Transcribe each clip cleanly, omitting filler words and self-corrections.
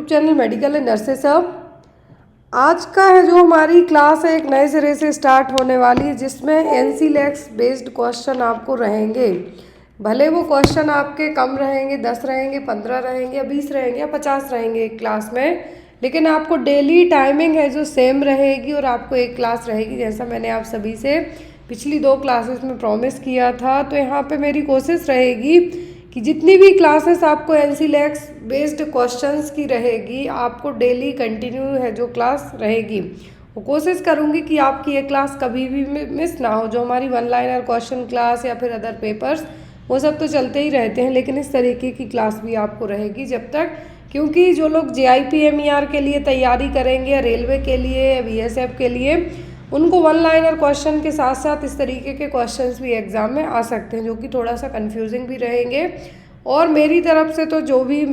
YouTube channel medical and nurses सब। आज का है जो हमारी क्लास है एक नए सिरे से स्टार्ट होने वाली है, जिसमें एनसीलेक्स बेस्ड क्वेश्चन आपको रहेंगे। भले वो क्वेश्चन आपके कम रहेंगे, 10 रहेंगे, 15 रहेंगे या 20 रहेंगे या 50 रहेंगे एक क्लास में, लेकिन आपको डेली टाइमिंग है जो सेम रहेगी और आपको एक क्लास रहेगी, जैसा मैंने आप सभी से पिछली 2 क्लासेस में प्रॉमिस किया था। तो यहाँ पे मेरी कोशिश रहेगी कि जितनी भी क्लासेस आपको एनसीलेक्स बेस्ड क्वेश्चंस की रहेगी, आपको डेली कंटिन्यू है जो क्लास रहेगी, वो कोशिश करूँगी कि आपकी ये क्लास कभी भी मिस ना हो। जो हमारी 1 लाइनर क्वेश्चन क्लास या फिर अदर पेपर्स वो सब तो चलते ही रहते हैं, लेकिन इस तरीके की क्लास भी आपको रहेगी जब तक, क्योंकि जो लोग JIPMER के लिए तैयारी करेंगे या रेलवे के लिए या BSF के लिए, उनको 1 लाइनर क्वेश्चन के साथ साथ इस तरीके के क्वेश्चंस भी एग्ज़ाम में आ सकते हैं, जो कि थोड़ा सा कंफ्यूजिंग भी रहेंगे। और मेरी तरफ से तो जो भी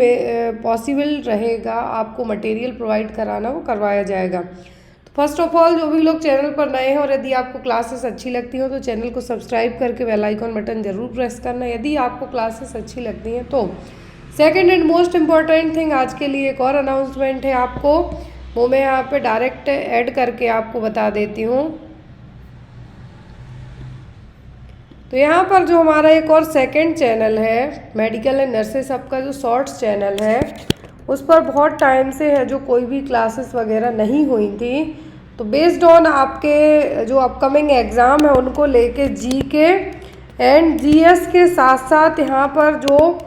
पॉसिबल रहेगा आपको मटेरियल प्रोवाइड कराना वो करवाया जाएगा। तो फर्स्ट ऑफ ऑल, जो भी लोग चैनल पर नए हैं और यदि आपको क्लासेस अच्छी लगती हो तो चैनल को सब्सक्राइब करके बेल आइकॉन बटन ज़रूर प्रेस करना, यदि आपको क्लासेस अच्छी लगती हैं तो। Second and most important thing, आज के लिए एक और अनाउंसमेंट है आपको, वो मैं यहाँ पे डायरेक्ट ऐड करके आपको बता देती हूँ। तो यहाँ पर जो हमारा एक और सेकंड चैनल है मेडिकल एंड नर्सेस सब का जो शॉर्ट्स चैनल है, उस पर बहुत टाइम से है जो कोई भी क्लासेस वगैरह नहीं हुई थी। तो बेस्ड ऑन आपके जो अपकमिंग एग्ज़ाम है उनको लेके GK एंड GS के साथ साथ यहाँ पर जो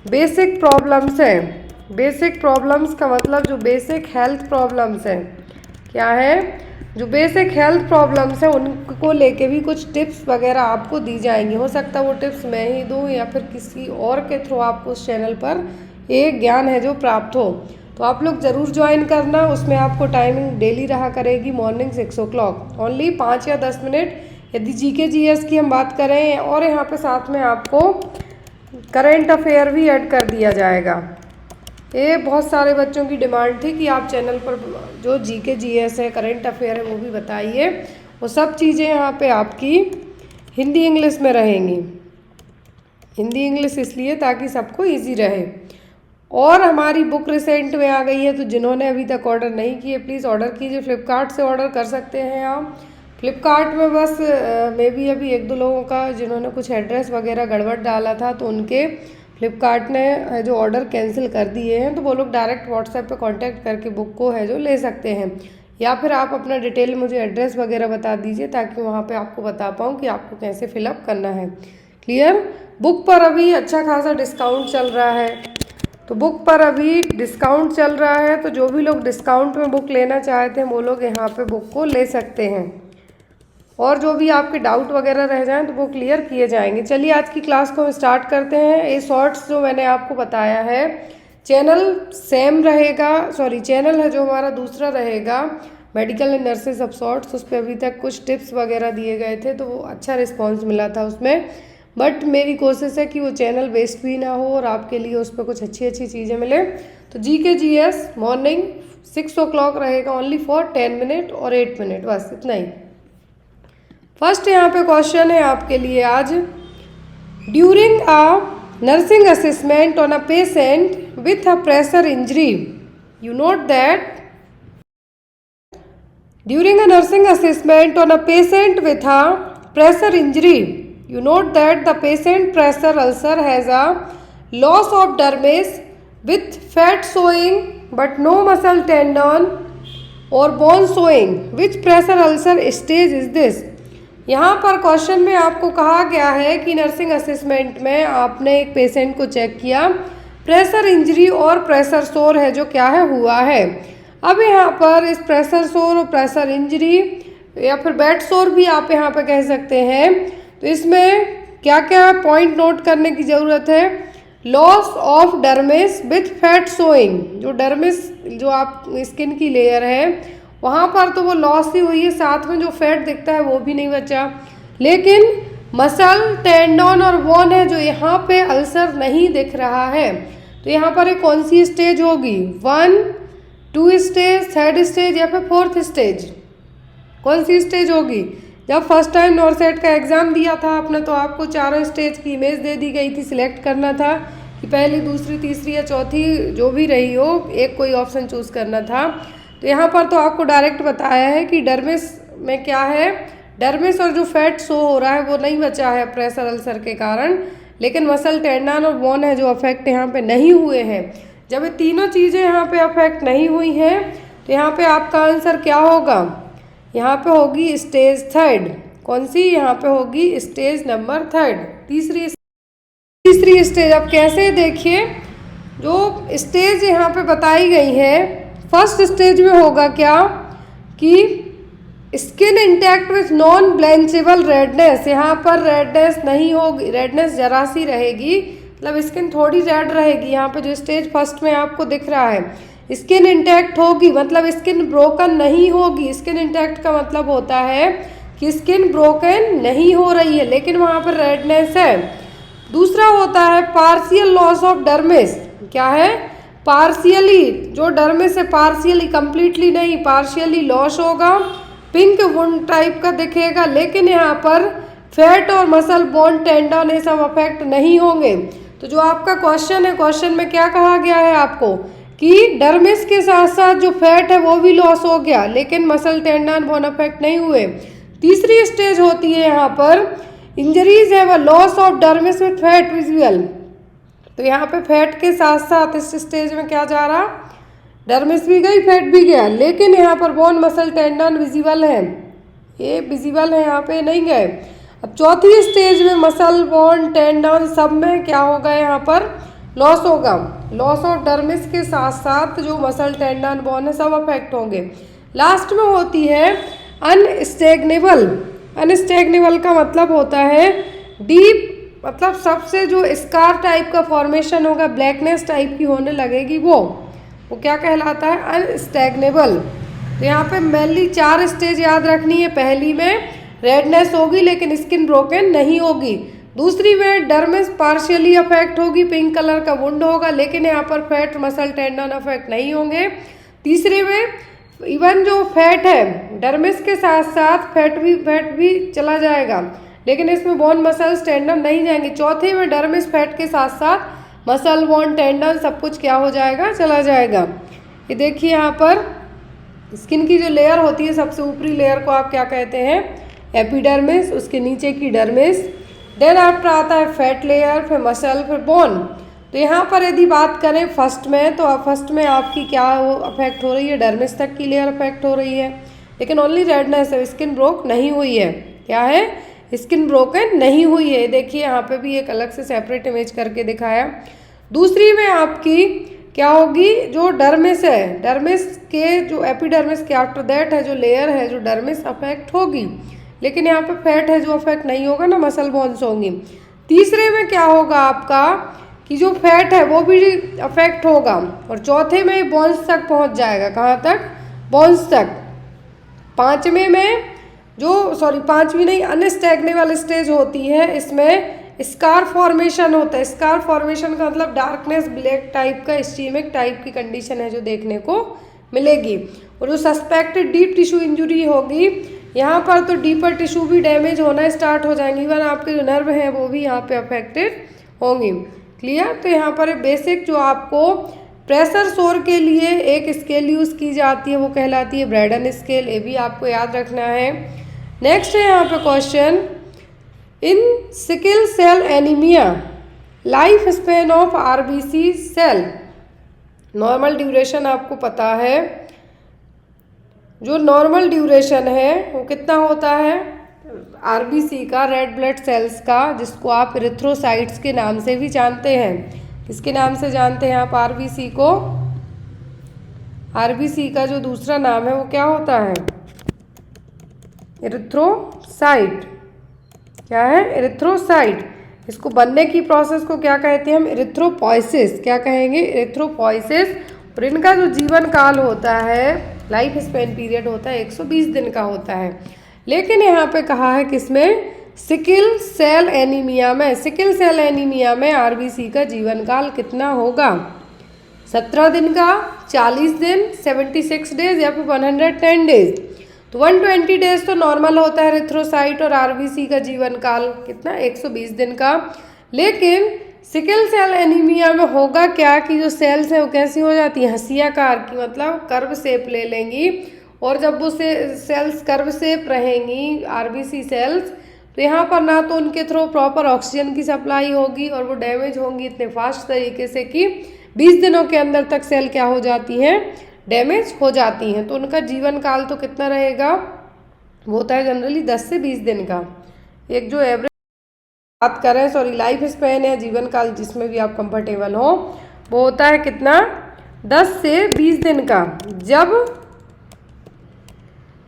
बेसिक प्रॉब्लम्स हैं, बेसिक प्रॉब्लम्स का मतलब जो बेसिक हेल्थ प्रॉब्लम्स हैं, क्या है, जो बेसिक हेल्थ प्रॉब्लम्स हैं उनको लेके भी कुछ टिप्स वगैरह आपको दी जाएंगी। हो सकता है वो टिप्स मैं ही दूँ या फिर किसी और के थ्रू आपको उस चैनल पर एक ज्ञान है जो प्राप्त हो। तो आप लोग ज़रूर ज्वाइन करना। उसमें आपको टाइमिंग डेली रहा करेगी मॉर्निंग 6 o'clock, ओनली 5 या 10 मिनट यदि GK GS की हम बात करें, और यहाँ पे साथ में आपको करेंट अफेयर भी ऐड कर दिया जाएगा। ये बहुत सारे बच्चों की डिमांड थी कि आप चैनल पर जो GK GS है, करेंट अफेयर है, वो भी बताइए। वो सब चीज़ें यहाँ पे आपकी हिंदी इंग्लिश में रहेंगी। हिंदी इंग्लिश इसलिए ताकि सबको इजी रहे। और हमारी बुक रिसेंट में आ गई है, तो जिन्होंने अभी तक ऑर्डर नहीं किए प्लीज़ ऑर्डर कीजिए। फ्लिपकार्ट से ऑर्डर कर सकते हैं आप। फ्लिपकार्ट में बस मे बी अभी 1-2 लोगों का जिन्होंने कुछ एड्रेस वगैरह गड़बड़ डाला था, तो उनके फ्लिपकार्ट ने जो ऑर्डर कैंसिल कर दिए हैं, तो वो लोग डायरेक्ट व्हाट्सएप पे कांटेक्ट करके बुक को है जो ले सकते हैं, या फिर आप अपना डिटेल मुझे एड्रेस वगैरह बता दीजिए ताकि वहाँ पे आपको बता पाऊँ कि आपको कैसे फिलअप करना है। क्लियर। बुक पर अभी अच्छा खासा डिस्काउंट चल रहा है, तो बुक पर अभी डिस्काउंट चल रहा है, तो जो भी लोग डिस्काउंट में बुक लेना चाहते हैं वो लोग यहाँ पे बुक को ले सकते हैं, और जो भी आपके डाउट वगैरह रह जाएं तो वो क्लियर किए जाएंगे। चलिए आज की क्लास को हम स्टार्ट करते हैं। ये शॉर्ट्स जो मैंने आपको बताया है, चैनल सेम रहेगा, सॉरी चैनल है जो हमारा दूसरा रहेगा मेडिकल एंड नर्सेस सब शॉर्ट्स, उस पर अभी तक कुछ टिप्स वगैरह दिए गए थे, तो वो अच्छा रिस्पॉन्स मिला था उसमें। बट मेरी कोशिश है कि वो चैनल वेस्ट भी ना हो और आपके लिए उस पर कुछ अच्छी अच्छी चीज़ें मिले। तो GK GS मॉर्निंग 6 o'clock रहेगा, ओनली फॉर 10 मिनट और 8 मिनट, बस इतना ही। फर्स्ट यहाँ पे क्वेश्चन है आपके लिए आज, during a nursing assessment on a patient with a pressure injury, you note that during a nursing assessment on a patient with a pressure injury, you note that the patient pressure ulcer has a loss of dermis with fat showing but no muscle tendon or bone showing. Which pressure ulcer stage is this? यहाँ पर question में आपको कहा गया है कि nursing assessment में आपने एक पेशेंट को चेक किया, प्रेशर इंजरी और प्रेशर सोर है जो क्या है हुआ है। अब यहाँ पर इस प्रेशर सोर और प्रेशर इंजरी या फिर बेड सोर भी आप यहाँ पे कह सकते हैं, तो इसमें क्या क्या पॉइंट नोट करने की ज़रूरत है। Loss of dermis with fat showing, जो डर्मिस जो आप स्किन की लेयर है वहाँ पर तो वो लॉस ही हुई है, साथ में जो फैट दिखता है वो भी नहीं बचा, लेकिन मसल टेंडन और बोन है जो यहाँ पे अल्सर नहीं दिख रहा है। तो यहाँ पर एक कौन सी स्टेज होगी, 1, 2 स्टेज, 3rd स्टेज या फिर 4th स्टेज, कौन सी स्टेज होगी। जब फर्स्ट टाइम नॉर्सेट का एग्ज़ाम दिया था आपने, तो आपको चारों स्टेज की इमेज दे दी गई थी, सिलेक्ट करना था कि पहली, दूसरी, तीसरी या चौथी जो भी रही हो, एक कोई ऑप्शन चूज़ करना था। तो यहाँ पर तो आपको डायरेक्ट बताया है कि डर्मिस में क्या है, डर्मिस और जो फैट शो हो रहा है वो नहीं बचा है प्रेशर अल्सर के कारण, लेकिन मसल, टेंडन और बोन है जो अफेक्ट यहाँ पे नहीं हुए हैं। जब ये तीनों चीज़ें यहाँ पे अफेक्ट नहीं हुई हैं तो यहाँ पे आपका आंसर क्या होगा, यहाँ पे होगी स्टेज थर्ड। कौन सी, यहाँ पे होगी स्टेज नंबर थर्ड, तीसरी स्टेज। अब कैसे, देखिए जो स्टेज यहाँ पे बताई गई है, फर्स्ट स्टेज में होगा क्या कि skin intact with non blanchable redness. यहाँ पर रेडनेस नहीं होगी, रेडनेस जरा सी रहेगी, मतलब स्किन थोड़ी रेड रहेगी। यहाँ पे जो स्टेज फर्स्ट में आपको दिख रहा है स्किन इंटैक्ट होगी, मतलब स्किन ब्रोकन नहीं होगी। स्किन इंटैक्ट का मतलब होता है कि स्किन ब्रोकन नहीं हो रही है लेकिन वहाँ पर रेडनेस है। दूसरा होता है पार्शियल लॉस ऑफ डर्मिस। क्या है, पार्शियली, जो डर्मिस है पार्शियली, कंप्लीटली नहीं, पार्शियली लॉस होगा, पिंक वुंड टाइप का दिखेगा, लेकिन यहाँ पर फैट और मसल, बोन, टेंडन ये सब अफेक्ट नहीं होंगे। तो जो आपका क्वेश्चन है, क्वेश्चन में क्या कहा गया है आपको कि डर्मिस के साथ साथ जो फैट है वो भी लॉस हो गया लेकिन मसल, टेंडन, बोन अफेक्ट नहीं हुए। तीसरी स्टेज होती है यहाँ पर इंजरीज है वह loss of dermis with fat visual. तो यहाँ पे फैट के साथ साथ इस स्टेज में क्या जा रहा, डर्मिस भी गई, फैट भी गया, लेकिन यहाँ पर बोन, मसल, टेंडन विजिबल है, ये विजिबल है, यहाँ पे नहीं गए। अब चौथी स्टेज में मसल, बोन, टेंडन सब में क्या होगा, यहाँ पर लॉस होगा। लॉस ऑफ डर्मिस के साथ साथ जो मसल, टेंडन, बोन है सब अफेक्ट होंगे। लास्ट में होती है अनस्टेग्नेबल। अनस्टेग्नेबल का मतलब होता है डीप, मतलब सबसे जो स्कार टाइप का फॉर्मेशन होगा, ब्लैकनेस टाइप की होने लगेगी, वो क्या कहलाता है, अनस्टेग्नेबल। तो यहाँ पे मेनली 4 स्टेज याद रखनी है। पहली में रेडनेस होगी लेकिन स्किन ब्रोकन नहीं होगी। दूसरी में डर्मिस पार्शियली अफेक्ट होगी, पिंक कलर का वुंड होगा लेकिन यहाँ पर फैट, मसल, टेंडन अफेक्ट नहीं होंगे। तीसरी में इवन जो फैट है डर्मिस के साथ साथ फैट भी चला जाएगा लेकिन इसमें बोन, मसल्स, टेंडन नहीं जाएंगे। चौथे में डर्मिस, फैट के साथ साथ मसल, बोन, टेंडन सब कुछ क्या हो जाएगा, चला जाएगा। ये देखिए यहाँ पर स्किन की जो लेयर होती है, सबसे ऊपरी लेयर को आप क्या कहते हैं, एपिडर्मिस, उसके नीचे की डर्मिस, देन आफ्टर आता है फैट लेयर, फिर मसल, फिर बोन। तो यहाँ पर यदि बात करें फर्स्ट में, तो फर्स्ट में आपकी क्या वो अफेक्ट हो रही है, डर्मिस तक की लेयर अफेक्ट हो रही है लेकिन ओनली रेडनेस है, स्किन ब्रोक नहीं हुई है। क्या है, स्किन ब्रोकन नहीं हुई है। देखिए यहाँ पे भी एक अलग से सेपरेट इमेज करके दिखाया। दूसरी में आपकी क्या होगी, जो डर्मिस है, डर्मिस के जो एपिडर्मिस के आफ्टर दैट है जो लेयर है, जो डर्मिस अफेक्ट होगी लेकिन यहाँ पे फैट है जो अफेक्ट नहीं होगा ना, मसल, बोन्स होंगी। तीसरे में क्या होगा आपका कि जो फैट है वो भी अफेक्ट होगा और चौथे में बोन्स तक पहुँच जाएगा। कहाँ तक, बोन्स तक। पाँचवें में पाँचवीं नहीं, अनस्टेग्नेबल स्टेज होती है, इसमें स्कार फॉर्मेशन होता है। स्कार फॉर्मेशन का मतलब डार्कनेस, ब्लैक टाइप का, स्टीमिक टाइप की कंडीशन है जो देखने को मिलेगी। और जो सस्पेक्टेड डीप टिश्यू इंजुरी होगी, यहाँ पर तो डीपर टिश्यू भी डैमेज होना स्टार्ट हो जाएंगी, इवन आपके जो नर्व हैं वो भी यहाँ पे अफेक्टेड होंगी। क्लियर। तो यहाँ पर बेसिक जो आपको प्रेशर सोर के लिए एक स्केल यूज़ की जाती है वो कहलाती है ब्रैडन स्केल, ये भी आपको याद रखना है। नेक्स्ट है यहाँ पे question, in sickle cell anaemia life span of RBC cell. Normal duration आपको पता है, जो नॉर्मल ड्यूरेशन है वो कितना होता है आरबीसी का, रेड ब्लड सेल्स का, जिसको आप इरिथ्रोसाइट्स के नाम से भी जानते हैं। किसके नाम से जानते हैं आप आरबीसी को? आरबीसी का जो दूसरा नाम है वो क्या होता है, इरिथ्रोसाइट। क्या है, इरिथ्रोसाइट। इसको बनने की प्रोसेस को क्या कहते हैं हम, इरिथ्रोपोइसिस। क्या कहेंगे, इरिथ्रोपोइसिस। और इनका जो जीवन काल होता है, लाइफ स्पेन पीरियड होता है 120 दिन का होता है। लेकिन यहाँ पे कहा है किसमें, सिकल सेल एनीमिया में। सिकल सेल एनीमिया में आरबीसी का जीवन काल कितना होगा, 17 दिन का, 40 दिन, 76 डेज या फिर 110 डेज। तो 120 डेज तो नॉर्मल होता है इरिथ्रोसाइट और आरबीसी का जीवन काल कितना, 120 दिन का। लेकिन सिकल सेल एनीमिया में होगा क्या कि जो सेल्स हैं वो कैसी हो जाती हैं, हंसियाकार की, मतलब कर्व शेप ले लेंगी। और जब वो सेल्स कर्व शेप रहेंगी आरबीसी सेल्स, तो यहाँ पर ना तो उनके थ्रू प्रॉपर ऑक्सीजन की सप्लाई होगी और वो डैमेज होंगी इतने फास्ट तरीके से कि 20 दिनों के अंदर तक सेल क्या हो जाती हैं, डैमेज हो जाती हैं। तो उनका जीवन काल तो कितना रहेगा, वो होता है जनरली 10 से 20 दिन का। एक जो एवरेज बात करें, सॉरी लाइफ स्पैन है, जीवन काल जिसमें भी आप कंफर्टेबल हो, वो होता है कितना, 10 से 20 दिन का।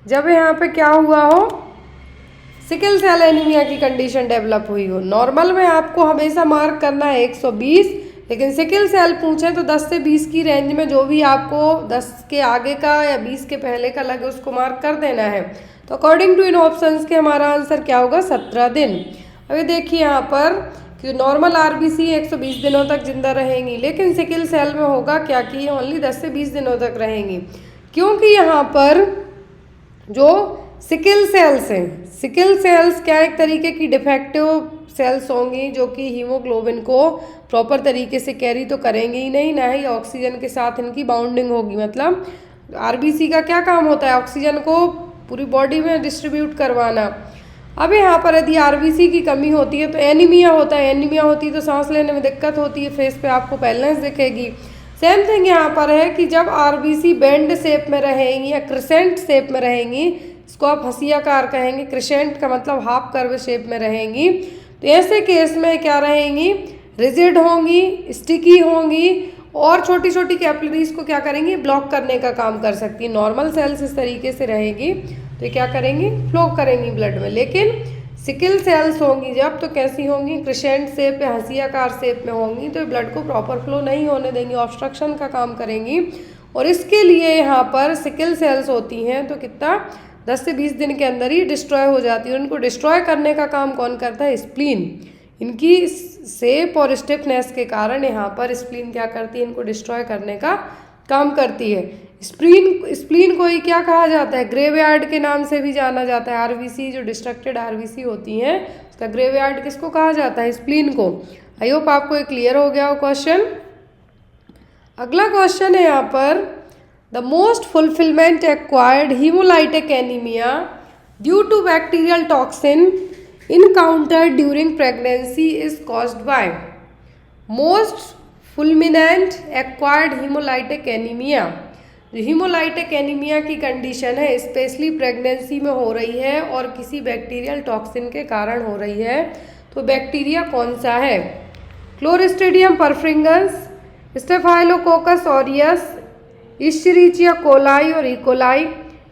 जब यहाँ पे क्या हुआ हो, सिकल सेल एनीमिया की कंडीशन डेवलप हुई हो। नॉर्मल में आपको हमेशा मार्क करना है 120, लेकिन सिकल सेल पूछें तो 10 से 20 की रेंज में जो भी आपको 10 के आगे का या 20 के पहले का लगे उसको मार्क कर देना है। तो अकॉर्डिंग टू इन ऑप्शंस के हमारा आंसर क्या होगा, 17 दिन। अभी देखिए यहाँ पर कि नॉर्मल आरबीसी 120 दिनों तक जिंदा रहेंगी, लेकिन सिकल सेल में होगा क्या कि ओनली 10 से 20 दिनों तक रहेंगी, क्योंकि यहाँ पर जो सिकल सेल्स हैं, सिकल सेल्स क्या एक तरीके की डिफेक्टिव सेल्स होंगी जो कि हीमोग्लोबिन को प्रॉपर तरीके से कैरी तो करेंगे ही नहीं, ना ही ऑक्सीजन के साथ इनकी बाउंडिंग होगी। मतलब आरबीसी का क्या काम होता है, ऑक्सीजन को पूरी बॉडी में डिस्ट्रीब्यूट करवाना। अब यहाँ पर यदि आरबीसी की कमी होती है तो एनीमिया होता है, एनीमिया होती है तो सांस लेने में दिक्कत होती है, फेस पे आपको पैलनेस दिखेगी। सेम थिंग यहाँ पर है कि जब आरबीसी बेंड शेप में रहेंगी या क्रिसेंट शेप में रहेंगी, इसको आप हंसियाकार कहेंगे, क्रिसेंट का मतलब हाफ कर्व शेप में रहेंगी, तो ऐसे केस में क्या रहेंगी, रिजिड होंगी, स्टिकी होंगी और छोटी छोटी कैपिलरीज को क्या करेंगी, ब्लॉक करने का काम कर सकती है। नॉर्मल सेल्स इस तरीके से रहेगी तो ये क्या करेंगी, फ्लो करेंगी ब्लड में। लेकिन सिकल सेल्स होंगी जब, तो कैसी होंगी, क्रिसेंट शेप या हंसियाकार शेप में होंगी, तो ब्लड को प्रॉपर फ्लो नहीं होने देंगी, ऑब्स्ट्रक्शन का काम करेंगी। और इसके लिए यहाँ पर सिकल सेल्स होती हैं तो कितना, 10 से 20 दिन के अंदर ही डिस्ट्रॉय हो जाती है। उनको डिस्ट्रॉय करने का काम कौन करता है, स्प्लीन। इनकी शेप और स्टिफनेस के कारण यहाँ पर स्प्लीन क्या करती है, इनको डिस्ट्रॉय करने का काम करती है। स्प्लीन को ही क्या कहा जाता है, ग्रेवयार्ड के नाम से भी जाना जाता है। आरबीसी जो डिस्ट्रक्टेड आरबीसी होती हैं उसका ग्रेवयार्ड किसको कहा जाता है, स्प्लीन को। आई होप आपको ये क्लियर हो गया हो क्वेश्चन। अगला क्वेश्चन है यहाँ पर, the most fulfilment acquired haemolytic anaemia due to bacterial toxin encountered during pregnancy is caused by. Most fulminant acquired haemolytic anaemia, जो हीमोलाइटिक एनीमिया की कंडीशन है स्पेशली प्रेगनेंसी में हो रही है और किसी बैक्टीरियल टॉक्सिन के कारण हो रही है, तो बैक्टीरिया कौन सा है, क्लोस्ट्रीडियम परफ्रिंगन्स, स्टेफाइलोकोकस ऑरियस, इश्चरीचिया कोलाई और इकोलाई,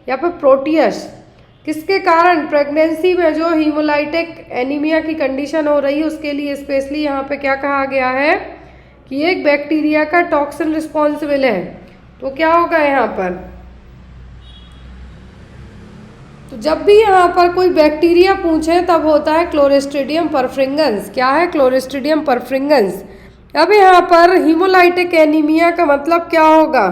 या फिर प्रोटियस। किसके कारण प्रेगनेंसी में जो हीमोलाइटिक एनीमिया की कंडीशन हो रही है उसके लिए स्पेशली यहाँ पे क्या कहा गया है कि एक बैक्टीरिया का टॉक्सिन रिस्पॉन्सिबल है, तो क्या होगा यहाँ पर, तो जब भी यहाँ पर कोई बैक्टीरिया पूछे तब होता है क्लोस्ट्रीडियम परफ्रिंगन्स। क्या है, क्लोस्ट्रीडियम परफ्रिंगन्स। अब यहाँ पर हीमोलाइटिक एनीमिया का मतलब क्या होगा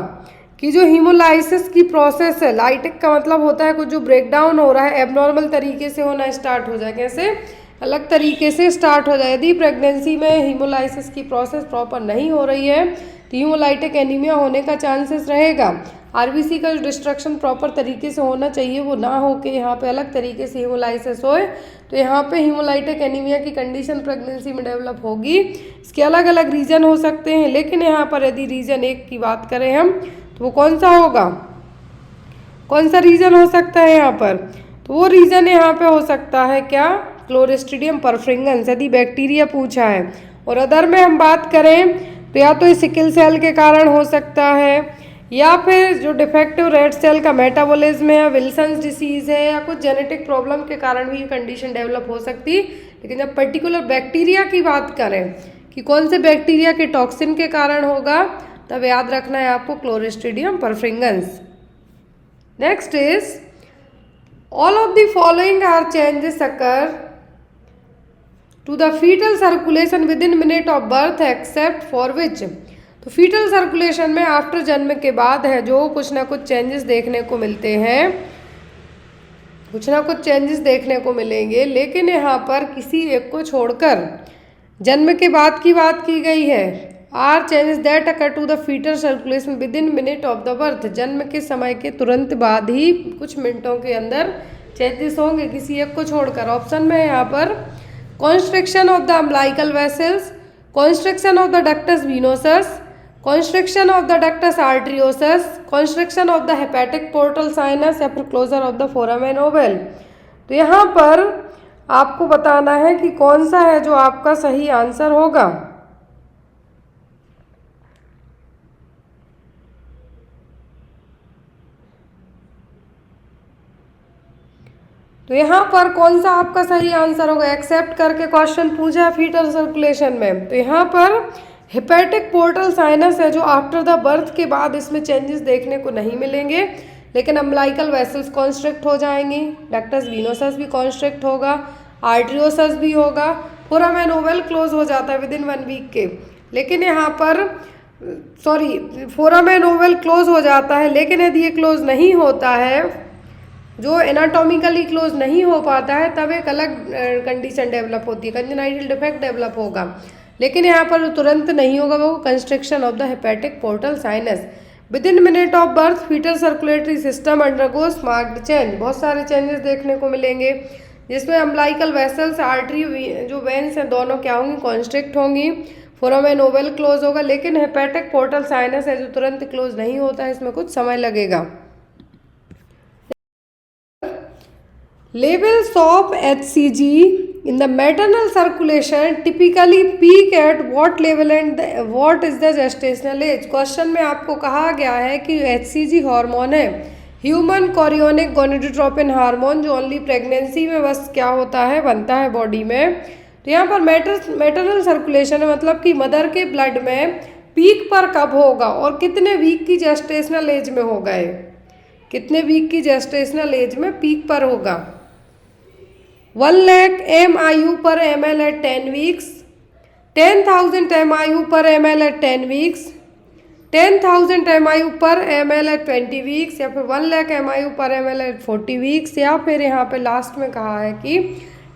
कि जो हीमोलाइसिस की प्रोसेस है, लाइटिक का मतलब होता है कुछ जो ब्रेकडाउन हो रहा है एबनॉर्मल तरीके से होना स्टार्ट हो जाए, कैसे, अलग तरीके से स्टार्ट हो जाए। यदि प्रेगनेंसी में हीमोलाइसिस की प्रोसेस प्रॉपर नहीं हो रही है तो हीमोलाइटिक एनीमिया होने का चांसेस रहेगा। आरबीसी का जो डिस्ट्रक्शन प्रॉपर तरीके से होना चाहिए वो ना हो के यहाँ पे अलग तरीके से हीमोलाइसिस होए, तो यहाँ पे हीमोलाइटिक एनीमिया की कंडीशन प्रेगनेंसी में डेवलप होगी। इसके अलग अलग रीज़न हो सकते हैं, लेकिन यहाँ पर यदि रीज़न एक की बात करें हम तो वो कौन सा होगा, कौन सा रीज़न हो सकता है यहाँ पर, तो वो रीज़न यहाँ पे हो सकता है क्या, क्लोस्ट्रीडियम परफ्रिंगन्स यदि बैक्टीरिया पूछा है। और अदर में हम बात करें तो या तो सिकल सेल के कारण हो सकता है, या फिर जो डिफेक्टिव रेड सेल का मेटाबॉलिज्म है, विल्सन्स डिसीज़ है, या कुछ जेनेटिक प्रॉब्लम के कारण भी ये कंडीशन डेवलप हो सकती। लेकिन जब पर्टिकुलर बैक्टीरिया की बात करें कि कौन से बैक्टीरिया के टॉक्सिन के कारण होगा, तब याद रखना है आपको Clostridium perfringens. Next is, all of the following are changes occur to the fetal circulation with in minute of birth except for which. तो फीटल सर्कुलेशन में आफ्टर जन्म के बाद है जो कुछ ना कुछ चेंजेस देखने को मिलते हैं, कुछ ना कुछ चेंजेस देखने को मिलेंगे, लेकिन यहाँ पर किसी एक को छोड़कर जन्म के बाद की बात की गई है। Are changes that occur to the foetal circulation with in minute of the birth, जन्म के समय के तुरंत बाद ही कुछ मिनटों के अंदर चेंजेस होंगे किसी एक को छोड़कर। ऑप्शन में है यहाँ पर constriction of the umbilical vessels, constriction of the ductus venosus, constriction of the ductus arteriosus, constriction of the hepatic portal sinus या फिर closure of the foramen oval. तो यहाँ पर आपको बताना है कि कौन सा है जो आपका सही आंसर होगा। तो यहाँ पर कौन सा आपका सही आंसर होगा, एक्सेप्ट करके क्वेश्चन पूछा है फीटल सर्कुलेशन में। तो यहाँ पर हेपेटिक पोर्टल साइनस है जो आफ्टर द बर्थ के बाद इसमें चेंजेस देखने को नहीं मिलेंगे, लेकिन अम्बिलिकल वेसल्स कॉन्स्ट्रिक्ट हो जाएंगी, डक्टस वीनोसस भी कॉन्स्ट्रिक्ट होगा, आर्टरियोसस भी होगा, फोरामेन ओवल क्लोज हो जाता है विद इन 1 वीक के। लेकिन यहाँ पर फोरामेन ओवल क्लोज हो जाता है, लेकिन यदि ये क्लोज नहीं होता है, जो एनाटॉमिकली क्लोज नहीं हो पाता है, तब एक अलग कंडीशन डेवलप होती है, कंजेनाइटल डिफेक्ट डेवलप होगा। लेकिन यहाँ पर जो तुरंत नहीं होगा वो constriction of the hepatic portal sinus. With in minute of birth fetal circulatory system undergoes marked change, बहुत सारे चेंजेस देखने को मिलेंगे, जिसमें अम्बिलिकल वेसल्स, आर्टरी, जो वेन्स हैं, दोनों क्या होंगी, कॉन्स्ट्रिक्ट होंगी, फोरामेन ओवल क्लोज होगा, लेकिन हेपेटिक पोर्टल साइनस है जो तुरंत क्लोज नहीं होता है, इसमें कुछ समय लगेगा। Levels of HCG in the maternal circulation typically peak at what level and what is the gestational age? Question में आपको कहा गया है कि HCG हार्मोन है, ह्यूमन कोरियोनिक गोनेडोट्रोपिन हार्मोन, जो ओनली प्रेगनेंसी में बस क्या होता है, बनता है बॉडी में। तो यहाँ पर मैटरनल सर्कुलेशन है, मतलब कि मदर के ब्लड में पीक पर कब होगा और कितने वीक की जेस्टेशनल एज में होगा, कितने वीक की जेस्टेशनल एज में पीक पर होगा। 1 lakh MIU per ml at 10 weeks, 10,000 MIU per ml at 10 weeks, 10,000 MIU per ml at 20 weeks, या फिर 1 lakh MIU per ml at 40 weeks, या फिर यहाँ पे लास्ट में कहा है कि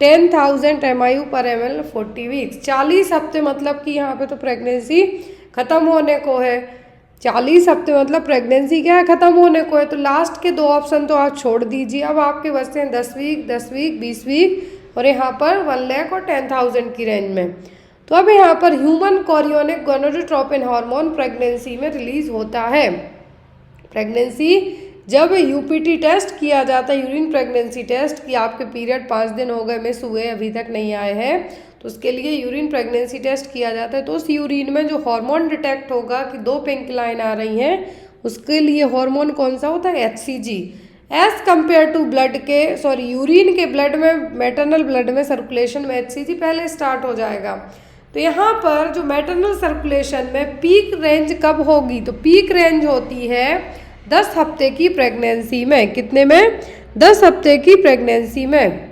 10,000 MIU per ml 40 weeks। 40 हफ्ते मतलब कि यहाँ पे तो प्रेगनेंसी खत्म होने को है, 40 हफ्ते मतलब प्रेगनेंसी क्या है, खत्म होने को है। तो लास्ट के 2 ऑप्शन तो आप छोड़ दीजिए, अब आपके बचते हैं 10 वीक, 10 वीक, 20 वीक, और यहाँ पर 1 लाख और 10,000 की रेंज में। तो अब यहाँ पर human chorionic gonadotropin hormone pregnancy में रिलीज होता है। प्रेगनेंसी जब यूपीटी टेस्ट किया जाता है, यूरिन प्रेगनेंसी टेस्ट, कि आपके पीरियड 5 दिन हो गए, मिस हुए, अभी तक नहीं आए हैं, तो उसके लिए यूरिन प्रेगनेंसी टेस्ट किया जाता है। तो उस यूरिन में जो हार्मोन डिटेक्ट होगा कि 2 पिंक लाइन आ रही हैं, उसके लिए हार्मोन कौन सा होता है, HCG। As compared to blood के यूरिन के ब्लड में, मैटरनल ब्लड में सर्कुलेशन में HCG पहले स्टार्ट हो जाएगा। तो यहाँ पर जो मैटरनल सर्कुलेशन में पीक रेंज कब होगी, तो पीक रेंज होती है 10 हफ्ते की प्रेगनेंसी में। कितने में, 10 हफ्ते की प्रेगनेंसी में।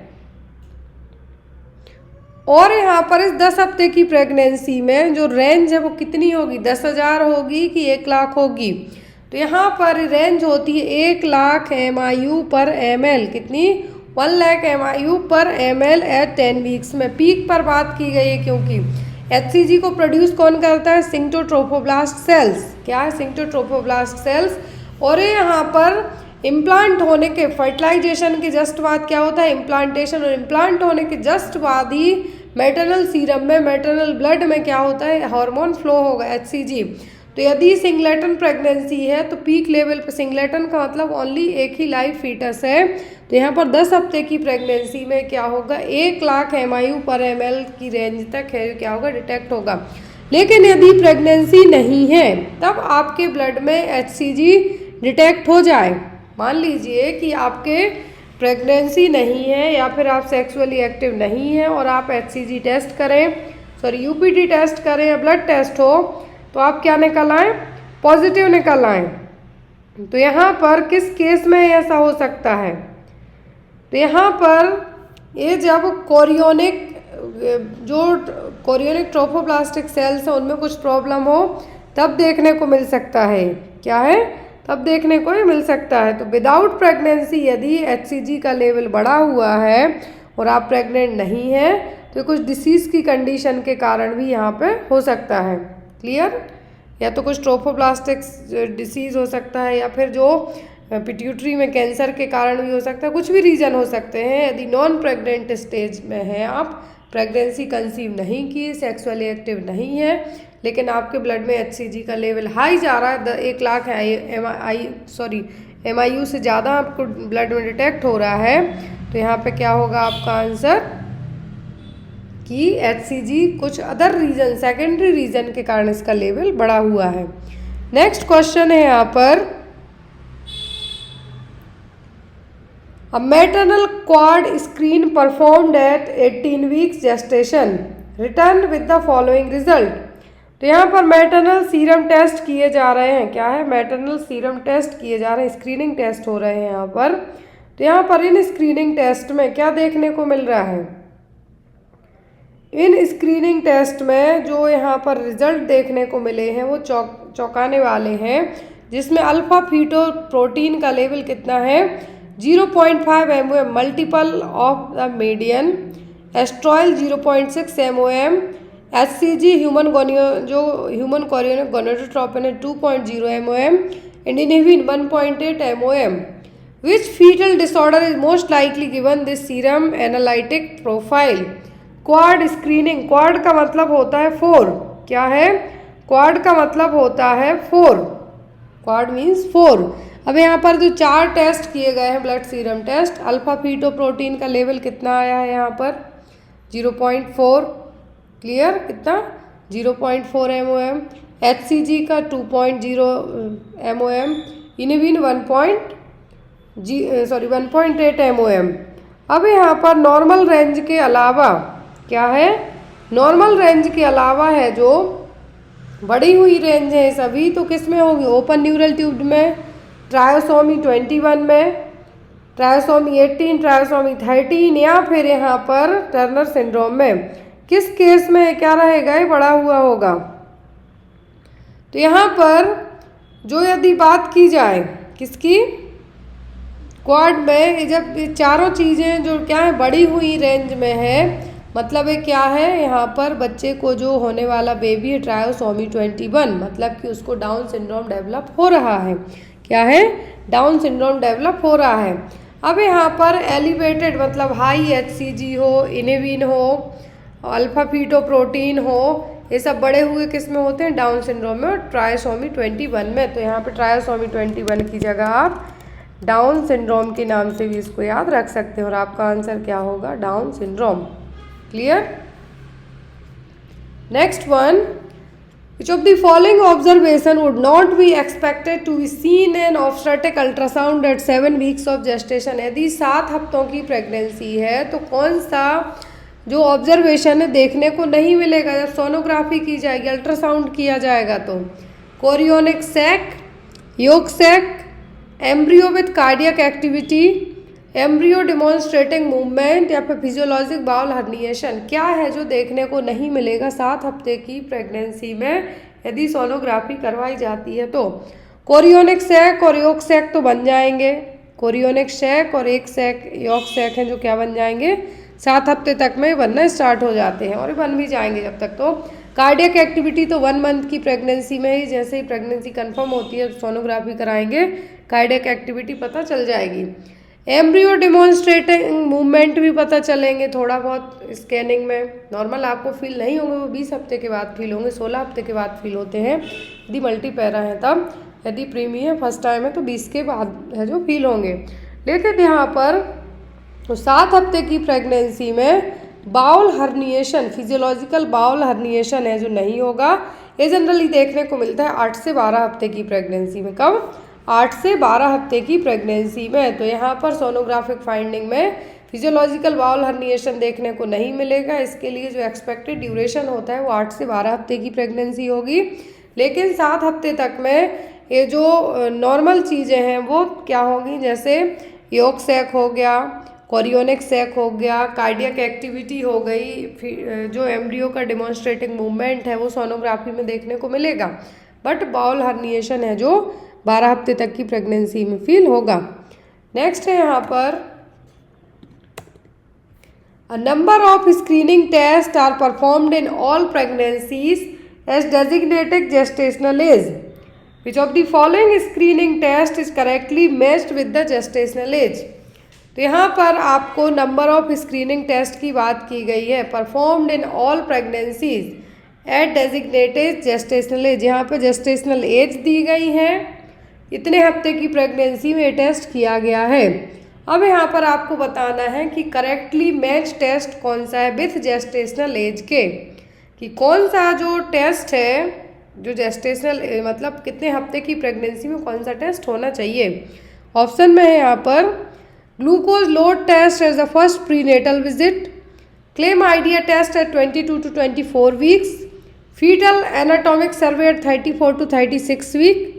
और यहाँ पर इस 10 हफ्ते की प्रेगनेंसी में जो रेंज है वो कितनी होगी, 10,000 होगी कि 1 लाख होगी। तो यहाँ पर रेंज होती है 1 लाख MIU पर ml, कितनी, 1 लाख MIU पर ml एट 10 वीक्स में। पीक पर बात की गई है क्योंकि HCG को प्रोड्यूस कौन करता है, सिंक्टोट्रोफोब्लास्ट सेल्स। क्या है, सिंक्टोट्रोफोब्लास्ट सेल्स। और यहाँ पर इम्प्लांट होने के, फर्टिलाइजेशन के जस्ट बाद क्या होता है, इम्प्लांटेशन, और इम्प्लांट होने के जस्ट बाद ही मैटरनल सीरम में, मैटरनल ब्लड में क्या होता है, हार्मोन फ्लो होगा, HCG। तो यदि सिंगलेटन प्रेगनेंसी है तो पीक लेवल पर, सिंगलेटन का मतलब ओनली एक ही लाइव फीटस है, तो यहाँ पर 10 हफ्ते की प्रेगनेंसी में क्या होगा, 1 लाख MIU पर ml की रेंज तक है क्या होगा, डिटेक्ट होगा। लेकिन यदि प्रेगनेंसी नहीं है तब आपके ब्लड में HCG डिटेक्ट हो जाए, मान लीजिए कि आपके प्रेगनेंसी नहीं है या फिर आप सेक्सुअली एक्टिव नहीं हैं और आप HCG टेस्ट करें, UPT टेस्ट करें या ब्लड टेस्ट हो, तो आप क्या निकल आए, पॉजिटिव निकल आए। तो यहाँ पर किस केस में ऐसा हो सकता है, तो यहाँ पर ये जब कोरियोनिक, जो कोरियोनिक ट्रोफोब्लास्टिक सेल्स हैं उनमें कुछ प्रॉब्लम हो तब देखने को मिल सकता है। क्या है, तब देखने को ही मिल सकता है। तो विदाउट प्रेगनेंसी यदि HCG का लेवल बढ़ा हुआ है और आप प्रेग्नेंट नहीं हैं तो कुछ डिसीज़ की कंडीशन के कारण भी यहाँ पे हो सकता है। क्लियर? या तो कुछ ट्रोफोब्लास्टिक डिसीज़ हो सकता है, या फिर जो पिट्यूटरी में कैंसर के कारण भी हो सकता है, कुछ भी रीज़न हो सकते हैं। यदि नॉन प्रेग्नेंट स्टेज में हैं आप, प्रेगनेंसी कंसीव नहीं की, सेक्सुअली एक्टिव नहीं है, लेकिन आपके ब्लड में HCG का लेवल हाई जा रहा है, 1 लाख MIU से ज़्यादा आपको ब्लड में डिटेक्ट हो रहा है, तो यहाँ पे क्या होगा आपका आंसर कि HCG कुछ अदर रीज़न, सेकेंडरी रीज़न के कारण इसका लेवल बढ़ा हुआ है। नेक्स्ट क्वेश्चन है यहाँ पर, A maternal quad screen performed at 18 weeks gestation returned with the following result। तो यहाँ पर मैटरनल सीरम टेस्ट किए जा रहे हैं। क्या है? मैटरनल सीरम टेस्ट किए जा रहे हैं, स्क्रीनिंग टेस्ट हो रहे हैं यहाँ पर। तो यहाँ पर इन स्क्रीनिंग टेस्ट में क्या देखने को मिल रहा है? इन स्क्रीनिंग टेस्ट में जो यहाँ पर रिजल्ट देखने को मिले हैं वो चौंकाने वाले हैं, जिसमें अल्फा फीटोप्रोटीन का लेवल कितना है? 0.5 MOM multiple of the median, estriol 0.6 MOM, HCG human chorionic gonadotropin है 2.0 MOM, and inhibin 1.8 MOM। Which fetal disorder is most likely given this serum analytic profile? Quad screening, quad का मतलब होता है 4। क्या है? क्वाड का मतलब होता है 4, क्वाड मीन्स 4। अब यहाँ पर जो 4 टेस्ट किए गए हैं blood serum test, alpha fetoprotein का लेवल कितना आया है यहाँ पर? 0.4। क्लियर? कितना? 0.4 MOM, HCG का 2.0 MOM, इनिविन 1.8 MOM। अब यहाँ पर नॉर्मल रेंज के अलावा क्या है? नॉर्मल रेंज के अलावा है जो बढ़ी हुई रेंज है सभी, तो किस में होगी? ओपन न्यूरल ट्यूब में, ट्रायोसोमी 21 में, ट्रायोसोमी 18, ट्रायोसोमी 13, या फिर यहाँ पर टर्नर सिंड्रोम में। किस केस में क्या रहेगा? ये बढ़ा हुआ होगा। तो यहाँ पर जो यदि बात की जाए किसकी? क्वाड में, जब ये चारों चीज़ें जो क्या है बढ़ी हुई रेंज में है, मतलब ये क्या है? यहाँ पर बच्चे को जो होने वाला बेबी है ट्रायोसोमी 21, मतलब कि उसको डाउन सिंड्रोम डेवलप हो रहा है। क्या है? डाउन सिंड्रोम डेवलप हो रहा है। अब यहाँ पर एलिवेटेड मतलब हाई HCG हो, इनिविन हो, अल्फा फीटोप्रोटीन हो, ये सब बड़े हुए किस में होते हैं? डाउन सिंड्रोम में और ट्रायोसोमी 21 में। तो यहाँ पर ट्रायोसोमी 21 की जगह आप डाउन सिंड्रोम के नाम से भी इसको याद रख सकते हैं, और आपका आंसर क्या होगा? Down syndrome. Clear? Next one, which of the following observation would not be expected to be seen in obstetric ultrasound at 7 weeks of gestation? यदि 7 हफ्तों की प्रेगनेंसी है तो कौन सा जो ऑब्जर्वेशन है देखने को नहीं मिलेगा जब सोनोग्राफी की जाएगी, अल्ट्रासाउंड किया जाएगा? तो chorionic sac, yolk sac, embryo with cardiac activity, embryo demonstrating movement, या फिर फिजियोलॉजिक बाउल हर्निएशन। क्या है जो देखने को नहीं मिलेगा 7 हफ्ते की प्रेगनेंसी में यदि सोनोग्राफी करवाई जाती है? तो कोरियोनिक सैक और योग सैक तो बन जाएंगे, कोरियोनिक सैक और एक सैक योग सैक हैं जो क्या बन जाएंगे? 7 हफ्ते तक में बनना स्टार्ट हो जाते हैं और बन भी जाएंगे जब तक। तो कार्डियक एक्टिविटी तो 1 मंथ की प्रेगनेंसी में ही, जैसे ही प्रेगनेंसी कंफर्म होती है सोनोग्राफी कराएंगे, कार्डियक एक्टिविटी पता चल जाएगी। एम्ब्रियो डिमॉन्स्ट्रेटिंग मूवमेंट भी पता चलेंगे थोड़ा बहुत स्कैनिंग में, नॉर्मल आपको फील नहीं होंगे, वो 20 हफ्ते के बाद फील होंगे, 16 हफ्ते के बाद फील होते हैं यदि मल्टीपैरा है तब, यदि प्रीमी है फर्स्ट टाइम है तो 20 के बाद है जो फील होंगे। लेकिन यहाँ पर तो 7 हफ्ते की प्रेगनेंसी में bowel herniation, physiological bowel herniation है जो नहीं होगा। ये जनरली देखने को मिलता है 8 से 12 हफ्ते की प्रेगनेंसी में। कब? 8 से 12 हफ्ते की प्रेगनेंसी में। तो यहाँ पर सोनोग्राफिक फाइंडिंग में फिजियोलॉजिकल बाउल हर्निएशन देखने को नहीं मिलेगा। इसके लिए जो एक्सपेक्टेड ड्यूरेशन होता है वो 8 से 12 हफ्ते की प्रेगनेंसी होगी। लेकिन 7 हफ्ते तक में ये जो नॉर्मल चीज़ें हैं वो क्या होंगी, जैसे योग सैक हो गया, कोरियोनिक सैक हो गया, कार्डियक एक्टिविटी हो गई, फिर जो एम्ब्रियो का डिमॉन्स्ट्रेटिंग मूवमेंट है वो सोनोग्राफी में देखने को मिलेगा। बट बाउल हर्निएशन है जो 12 हफ्ते तक की प्रेगनेंसी में फील होगा। नेक्स्ट है यहाँ पर A number of screening tests are performed in all pregnancies as designated gestational age. Which of the following screening test is correctly matched with the gestational age? तो यहाँ पर आपको नंबर ऑफ स्क्रीनिंग टेस्ट की बात की गई है। Performed in all pregnancies at designated gestational age, यहाँ पे जेस्टेशनल एज दी गई है, इतने हफ्ते की प्रेगनेंसी में टेस्ट किया गया है। अब यहाँ पर आपको बताना है कि करेक्टली मैच टेस्ट कौन सा है विथ जेस्टेशनल एज के, कि कौन सा जो टेस्ट है जो जेस्टेशनल मतलब कितने हफ्ते की प्रेगनेंसी में कौन सा टेस्ट होना चाहिए। ऑप्शन में है यहाँ पर glucose load test as the first prenatal visit, chlamydia test at 22 to 24 weeks, fetal anatomic survey at 34 to 36 week,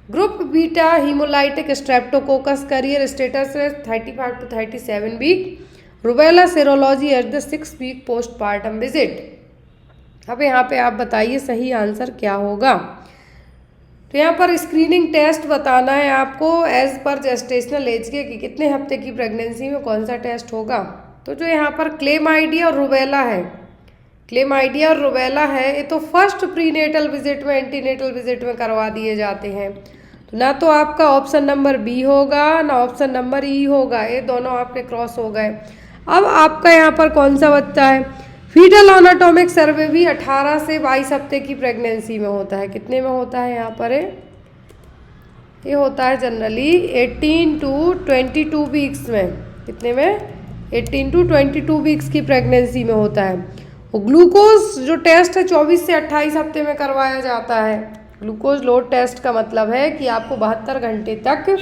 group beta hemolytic streptococcus carrier status 35 to 37 week, rubella serology at the 6 week postpartum visit. अब यहाँ पे आप बताइए सही answer क्या होगा। तो यहाँ पर स्क्रीनिंग टेस्ट बताना है आपको एज पर जेस्टेशनल एज के कि कितने हफ्ते की प्रेगनेंसी में कौन सा टेस्ट होगा। तो जो यहाँ पर क्लेम आइडिया और रूबेला है, क्लेम आइडिया और रूबेला है, ये तो फर्स्ट प्रीनेटल विजिट में एंटीनेटल विजिट में करवा दिए जाते हैं। तो ना तो आपका ऑप्शन नंबर बी होगा ना ऑप्शन नंबर ई होगा, ये दोनों आपके क्रॉस हो गए। अब आपका यहाँ पर कौन सा बच्चा है, फीटल एनाटॉमिक सर्वे भी 18 से 22 हफ्ते की प्रेगनेंसी में होता है। कितने में होता है यहाँ पर ये होता है जनरली 18 to 22 वीक्स में। कितने में? 18 to 22 वीक्स की प्रेगनेंसी में होता है। वो ग्लूकोज जो टेस्ट है 24 से 28 हफ्ते में करवाया जाता है। ग्लूकोज लोड टेस्ट का मतलब है कि आपको 72 घंटे तक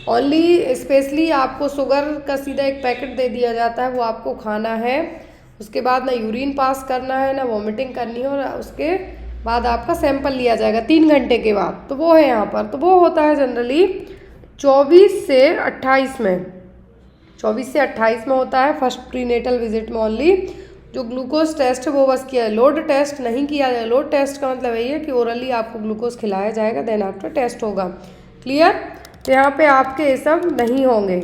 ओनली स्पेशली आपको शुगर का सीधा एक पैकेट दे दिया जाता है, वो आपको खाना है। उसके बाद ना यूरिन पास करना है ना वॉमिटिंग करनी है, और उसके बाद आपका सैंपल लिया जाएगा 3 घंटे के बाद। तो वो है यहाँ पर, तो वो होता है जनरली 24 से 28 में, 24 से 28 में होता है फर्स्ट प्रीनेटल विजिट में ओनली। जो ग्लूकोज टेस्ट है वो बस किया है, लोड टेस्ट नहीं किया जाएगा। लोड टेस्ट का मतलब यही है कि ओरली आपको ग्लूकोज खिलाया जाएगा, देन आफ्टर टेस्ट होगा। क्लियर? तो यहाँ पे आपके ये सब नहीं होंगे।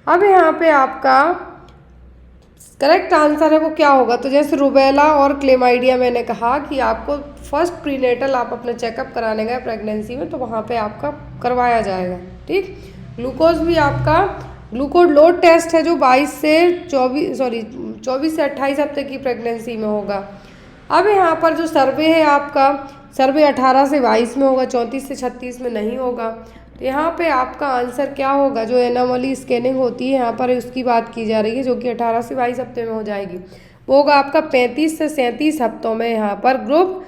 अब यहाँ पे आपका करेक्ट आंसर है वो क्या होगा, तो जैसे रूबेला और क्लेमाइडिया मैंने कहा कि आपको फर्स्ट प्रीनेटल आप अपना चेकअप कराने गए प्रेगनेंसी में, तो वहाँ पे आपका करवाया जाएगा। ठीक, ग्लूकोज भी आपका ग्लूकोज लोड टेस्ट है जो 24 से 28 हफ्ते की प्रेगनेंसी में होगा। अब यहाँ पर जो सर्वे है आपका, सर्वे 18 से 22 में होगा, 34 से 36 में नहीं होगा। तो यहाँ पे आपका आंसर क्या होगा, जो एनोमली स्कैनिंग होती है यहाँ पर उसकी बात की जा रही है, जो कि 18 से 22 हफ्ते में हो जाएगी, वो होगा आपका 35 से 37 हफ्तों में। यहाँ पर group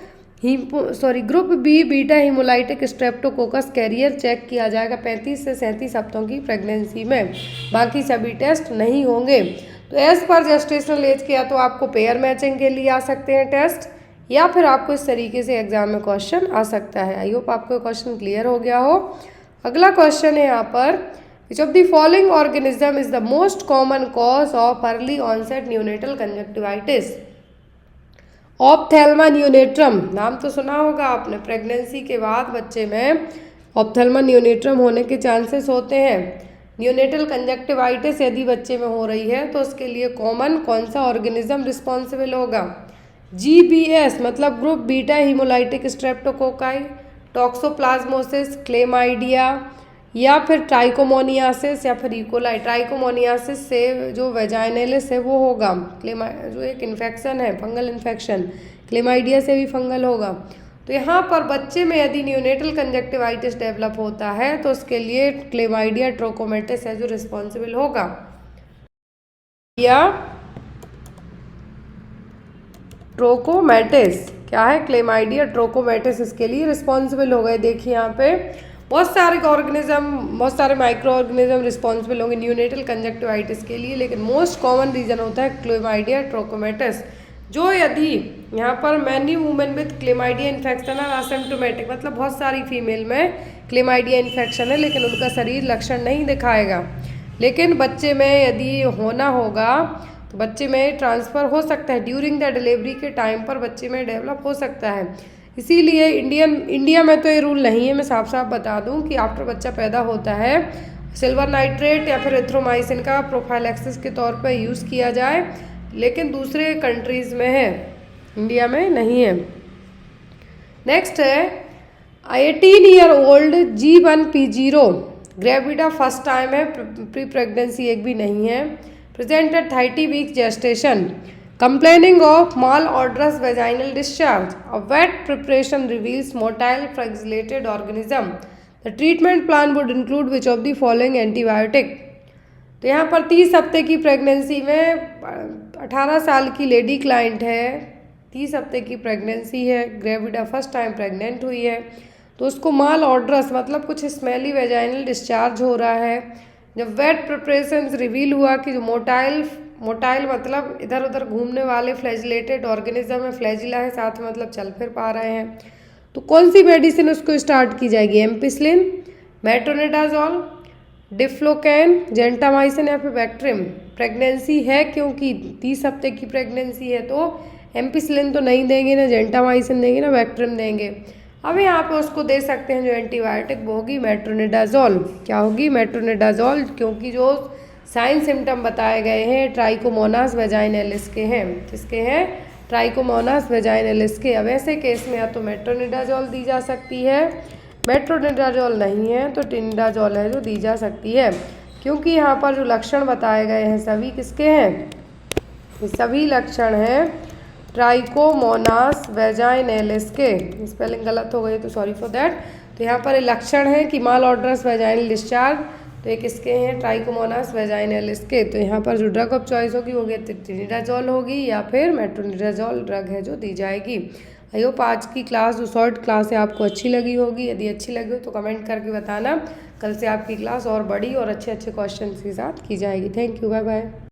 B beta hemolytic streptococcus carrier check किया जाएगा 35 से 37 हफ्तों की प्रेगनेंसी में, बाकी सभी टेस्ट नहीं होंगे। तो एज पर जेस्टेशनल एज के या तो आपको पेयर मैचिंग के लिए आ सकते हैं टेस्ट, या फिर आपको इस तरीके से एग्जाम में क्वेश्चन आ सकता है। आई होप आपको क्वेश्चन क्लियर हो गया हो। अगला क्वेश्चन है यहाँ पर, which of the following organism is the most common cause of early onset neonatal conjunctivitis? Ophthalmia neonatorum, नाम तो सुना होगा आपने। प्रेगनेंसी के बाद बच्चे में ऑप्थेल्मा न्यूनेट्रम होने के चांसेस होते हैं। न्यूनेटल कंजक्टिवाइटिस यदि बच्चे में हो रही है तो उसके लिए कॉमन कौन सा ऑर्गेनिज्म रिस्पॉन्सिबल होगा? GBS मतलब group beta haemolytic streptococci, toxoplasmosis, chlamydia, या फिर ट्राइकोमोनियासिस, या फिर इकोलाई। ट्राइकोमोनियासिस से जो वेजाइनलिस है वो होगा, जो एक इन्फेक्शन है, फंगल इन्फेक्शन। क्लेमाइडिया से भी फंगल होगा। तो यहाँ पर बच्चे में यदि न्यूनेटल कंजक्टिवाइटिस डेवलप होता है तो उसके लिए क्लेमाइडिया ट्रोकोमेटिस है जो रिस्पॉन्सिबल होगा। या ट्रोकोमेटिस क्या है? क्लेमाइडिया ट्रोकोमेटिस इसके लिए रिस्पॉन्सिबल हो गए। देखिए यहाँ पे बहुत सारे ऑर्गेनिज्म, बहुत सारे माइक्रो ऑर्गेनिज्म रिस्पॉन्सिबल होंगे न्यूनेटल कंजक्टिवाइटिस के लिए, लेकिन मोस्ट कॉमन रीजन होता है क्लेमाइडिया ट्रोकोमेटिस। जो यदि यहाँ पर many women with chlamydia infection और असिम्प्टोमेटिक, मतलब बहुत सारी फीमेल में क्लेमाइडिया इन्फेक्शन है लेकिन उनका शरीर लक्षण नहीं दिखाएगा, लेकिन बच्चे में यदि होना होगा तो बच्चे में ट्रांसफ़र हो सकता है, ड्यूरिंग द डिलीवरी के टाइम पर बच्चे में डेवलप हो सकता है। इसीलिए इंडिया में तो ये रूल नहीं है, मैं साफ साफ बता दूं कि आफ्टर बच्चा पैदा होता है सिल्वर नाइट्रेट या फिर एथ्रोमाइसिन का प्रोफाइलैक्सिस के तौर पर यूज़ किया जाए, लेकिन दूसरे कंट्रीज़ में है, इंडिया में नहीं है। नेक्स्ट है 18-year-old G1P0 gravida first time है, प्री प्रेगनेंसी एक भी नहीं है। Presented 30 week gestation, complaining of malodorous vaginal discharge, a wet preparation reveals motile flagellated organism, the treatment plan would include which of the following antibiotic. तो यहाँ पर 30 हफ्ते की प्रेगनेंसी में 18 साल की लेडी क्लाइंट है, 30 हफ्ते की प्रेगनेंसी है, ग्रेविडा फर्स्ट टाइम प्रेग्नेंट हुई है, तो उसको माल ऑर्डरस मतलब कुछ स्मेली वेजाइनल डिस्चार्ज हो रहा है। जब वेट प्रिपरेशन रिवील हुआ कि जो मोटाइल मतलब इधर उधर घूमने वाले फ्लैजिलेटेड ऑर्गेनिज्म है, फ्लैजिला है साथ में, मतलब चल फिर पा रहे हैं, तो कौन सी मेडिसिन उसको स्टार्ट की जाएगी? एम्पिसिलिन, मेट्रोनिडाजोल, डिफ्लोकैन, जेंटामाइसिन या फिर बैक्ट्रिम। प्रेगनेंसी है क्योंकि 30 हफ्ते की प्रेगनेंसी है, तो एम्पिसिलिन तो नहीं देंगे, ना जेंटामाइसिन देंगे, ना बैक्ट्रिम देंगे। अब यहाँ पे उसको दे सकते हैं जो एंटीबायोटिक, वो होगी मेट्रोनिडाजोल। क्या होगी? मेट्रोनिडाजोल, क्योंकि जो साइन सिम्टम बताए गए हैं ट्राइकोमोनास वेजाइनलिस के हैं। किसके हैं? ट्राइकोमोनास वेजाइनलिस के। अब ऐसे केस में या तो मेट्रोनिडाजोल दी जा सकती है, मेट्रोनिडाजोल नहीं है तो टिनिडाजोल है जो दी जा सकती है, क्योंकि यहाँ पर जो लक्षण बताए गए हैं सभी किसके हैं? सभी लक्षण हैं ट्राइकोमोनास वेजाइनलिस के। स्पेलिंग गलत हो गई तो सॉरी फॉर दैट। तो यहाँ पर लक्षण है कि माल ऑर्डरस वेजाइनल डिस्चार्ज, तो ये किसके हैं? ट्राइकोमोनास वेजाइनलिस के। तो यहाँ पर जो ड्रग ऑफ चॉइस होगी वो टिनिडाजोल होगी या फिर मेट्रोनिडाजोल ड्रग है जो दी जाएगी। आई होप आज की क्लास जो शॉर्ट क्लास है आपको अच्छी लगी होगी। यदि अच्छी लगी हो तो कमेंट करके बताना। कल से आपकी क्लास और बड़ी और अच्छे अच्छे क्वेश्चन के साथ की जाएगी। Thank you, bye bye.